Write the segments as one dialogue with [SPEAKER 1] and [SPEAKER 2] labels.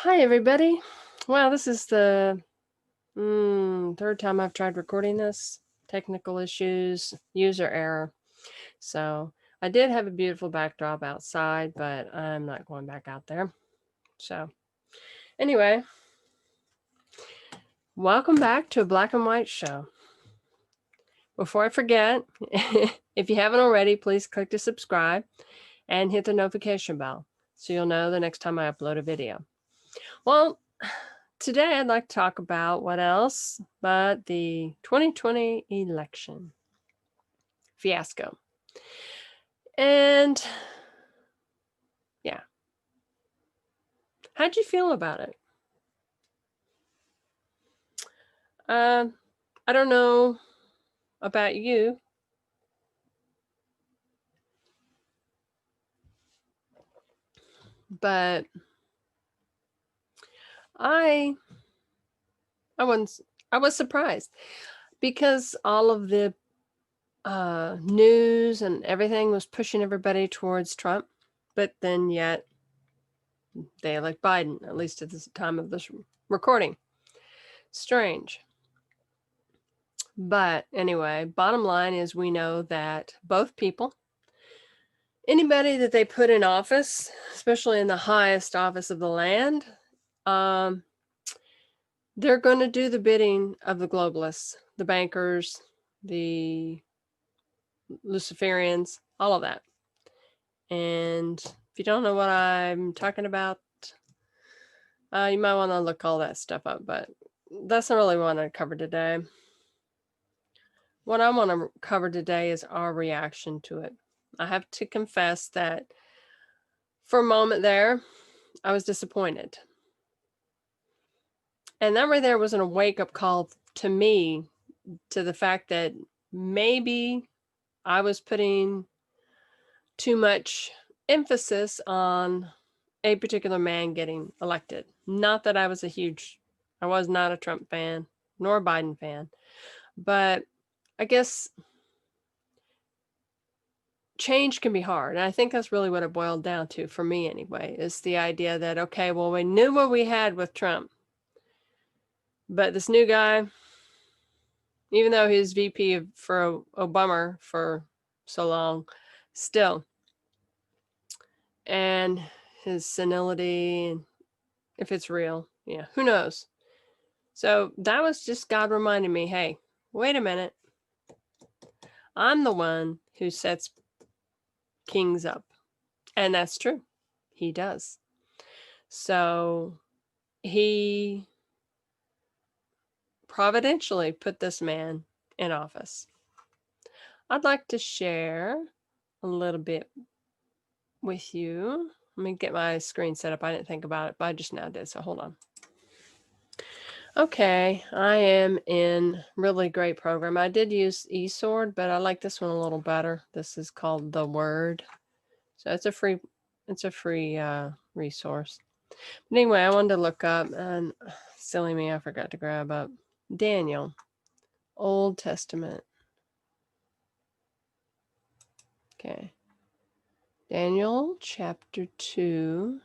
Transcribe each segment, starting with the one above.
[SPEAKER 1] Hi, everybody. Wow, this is the third time I've tried recording this. Technical issues, user error. So I did have a beautiful backdrop outside, but I'm not going back out there. So anyway, welcome back to a black and white show. Before I forget, if you haven't already, please click to subscribe and hit the notification bell so you'll know the next time I upload a video. Well, today I'd like to talk about what else but the 2020 election fiasco. And yeah, how'd you feel about it? I don't know about you, but I I was I was surprised because all of the news and everything was pushing everybody towards Trump, but then yet they elect Biden, at least at the time of this recording. Strange. But anyway, bottom line is we know that both people, anybody that they put in office, especially in the highest office of the land, um, they're going to do the bidding of the globalists, the bankers, the Luciferians, all of that. And if you don't know what I'm talking about, you might want to look all that stuff up, but that's not really what I want to cover today. What I want to cover today is our reaction to it. I have to confess that for a moment there, I was disappointed. And that right there was a wake-up call to me to the fact that maybe I was putting too much emphasis on a particular man getting elected. Not that I was not a Trump fan nor a Biden fan, but I guess change can be hard. And I think that's really what it boiled down to for me anyway, is the idea that, okay, well, we knew what we had with Trump, but this new guy, even though he was VP for Obama for so long, still, and his senility, if it's real, yeah, who knows? So that was just God reminding me, hey, wait a minute. I'm the one who sets kings up. And that's true. He does. So he providentially put this man in office. I'd like to share a little bit with you. Let me get my screen set up. I didn't think about it, but I just now did. So hold on. Okay, I am in really great program. I did use eSword, but I like this one a little better. This is called The Word. So it's a free resource. But anyway, I wanted to look up, and silly me, I forgot to grab up Daniel, Old Testament. Okay. Daniel chapter 2.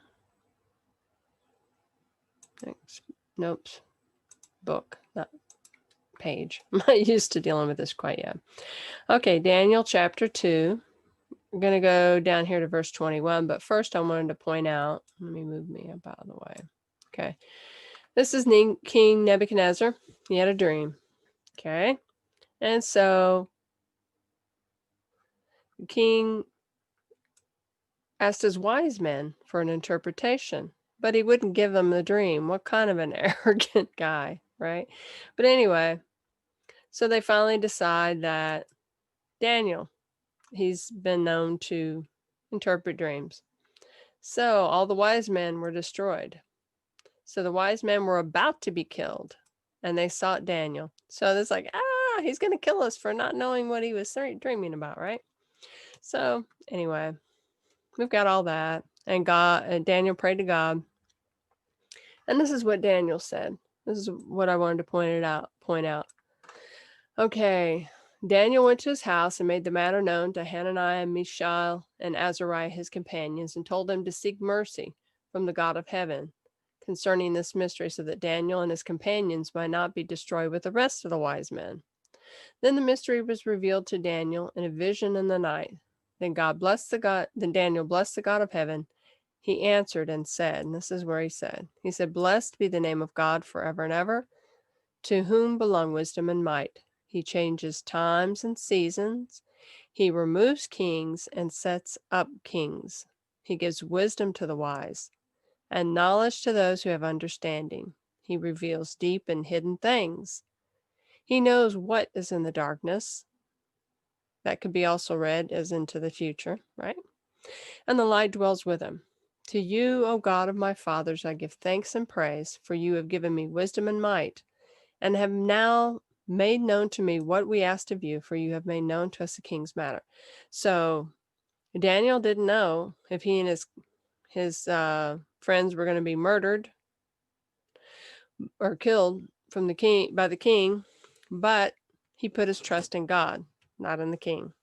[SPEAKER 1] Nope. Book, not page. I'm not used to dealing with this quite yet. Okay, Daniel chapter 2. We're going to go down here to verse 21, but first I wanted to point out, let me move me up out of the way. Okay. This is King Nebuchadnezzar. He had a dream. Okay. And so the king asked his wise men for an interpretation, but he wouldn't give them the dream. What kind of an arrogant guy, right? But anyway, so they finally decide that Daniel, he's been known to interpret dreams. So all the wise men were destroyed. So the wise men were about to be killed, and they sought Daniel. So it's like, he's going to kill us for not knowing what he was dreaming about, right? So anyway, we've got all that, and Daniel prayed to God, and this is what Daniel said. This is what I wanted to point out. Okay, Daniel went to his house and made the matter known to Hananiah, Mishael, and Azariah, his companions, and told them to seek mercy from the God of heaven concerning this mystery, so that Daniel and his companions might not be destroyed with the rest of the wise men. Then the mystery was revealed to Daniel in a vision in the night. Then Daniel blessed the God of heaven. He answered and said, and this is where he said, "Blessed be the name of God forever and ever, to whom belong wisdom and might. He changes times and seasons. He removes kings and sets up kings. He gives wisdom to the wise and knowledge to those who have understanding. He reveals deep and hidden things. He knows what is in the darkness." That could be also read as into the future, right? "And the light dwells with him. To you, O God of my fathers, I give thanks and praise, for you have given me wisdom and might, and have now made known to me what we asked of you, for you have made known to us the king's matter." So Daniel didn't know if he and his friends were going to be murdered or killed by the king, but he put his trust in God, not in the king.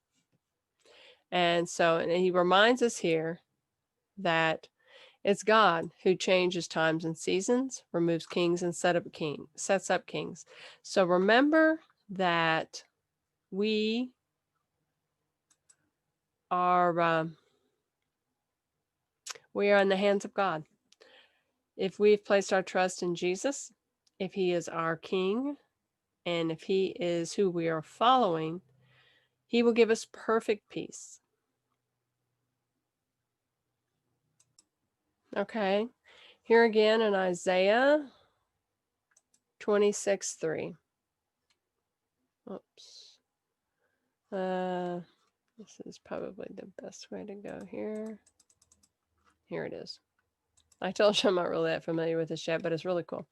[SPEAKER 1] And he reminds us here that it's God who changes times and seasons, removes kings, and sets up kings. So remember that we are in the hands of God. If we've placed our trust in Jesus, if he is our king, and if he is who we are following, he will give us perfect peace. Okay, here again in Isaiah 26:3. Oops. This is probably the best way to go here. Here it is. I told you I'm not really that familiar with this yet, but it's really cool.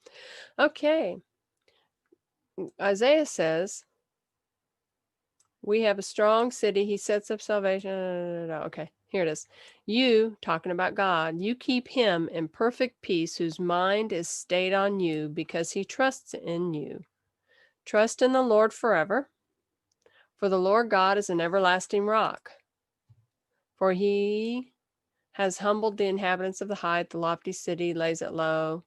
[SPEAKER 1] Okay. Isaiah says, "We have a strong city. He sets up salvation." Okay, here it is. "You," talking about God, "you keep him in perfect peace whose mind is stayed on you because he trusts in you. Trust in the Lord forever, for the Lord God is an everlasting rock. For he has humbled the inhabitants of the height, the lofty city lays it low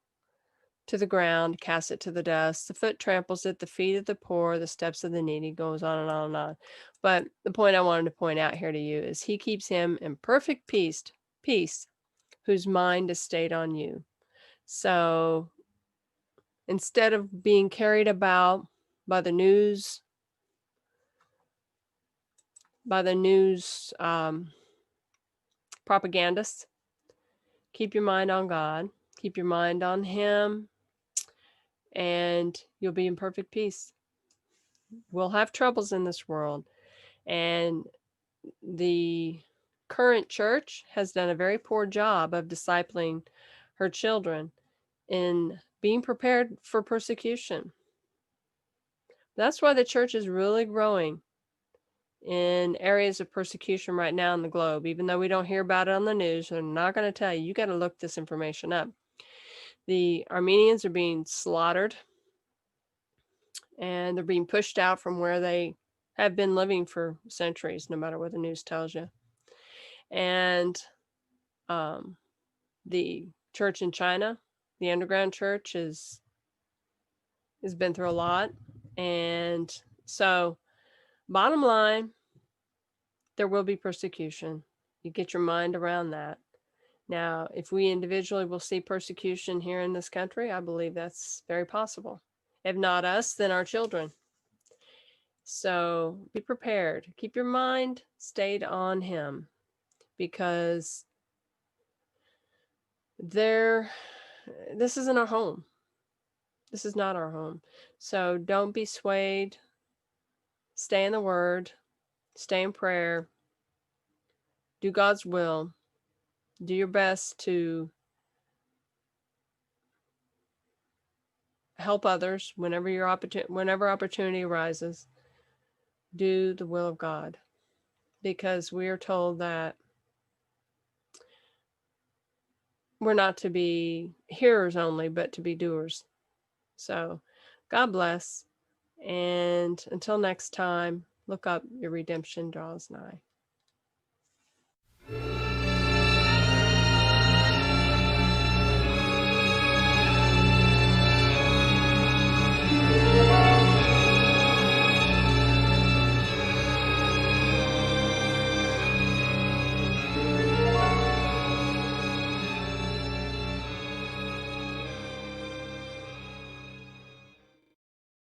[SPEAKER 1] to the ground, casts it to the dust. The foot tramples it, the feet of the poor, the steps of the needy," goes on and on and on. But the point I wanted to point out here to you is he keeps him in perfect peace, whose mind is stayed on you. So instead of being carried about by the news, propagandists, keep your mind on God, keep your mind on him, and you'll be in perfect peace. We'll have troubles in this world, and the current church has done a very poor job of discipling her children in being prepared for persecution. That's why the church is really growing in areas of persecution right now in the globe. Even though we don't hear about it on the news, they're not going to tell you. You got to look this information up. The Armenians are being slaughtered, and they're being pushed out from where they have been living for centuries, no matter what the news tells you. And the church in China, the underground church, has been through a lot. And so, bottom line, there will be persecution. You get your mind around that. Now, if we individually will see persecution here in this country, I believe that's very possible. If not us, then our children. So be prepared. Keep your mind stayed on him, because this isn't our home. This is not our home. So don't be swayed. Stay in the word. Stay in prayer. Do God's will. Do your best to help others whenever opportunity arises. Do the will of God, because we are told that we're not to be hearers only, but to be doers. So God bless. And until next time, look up, your redemption draws nigh.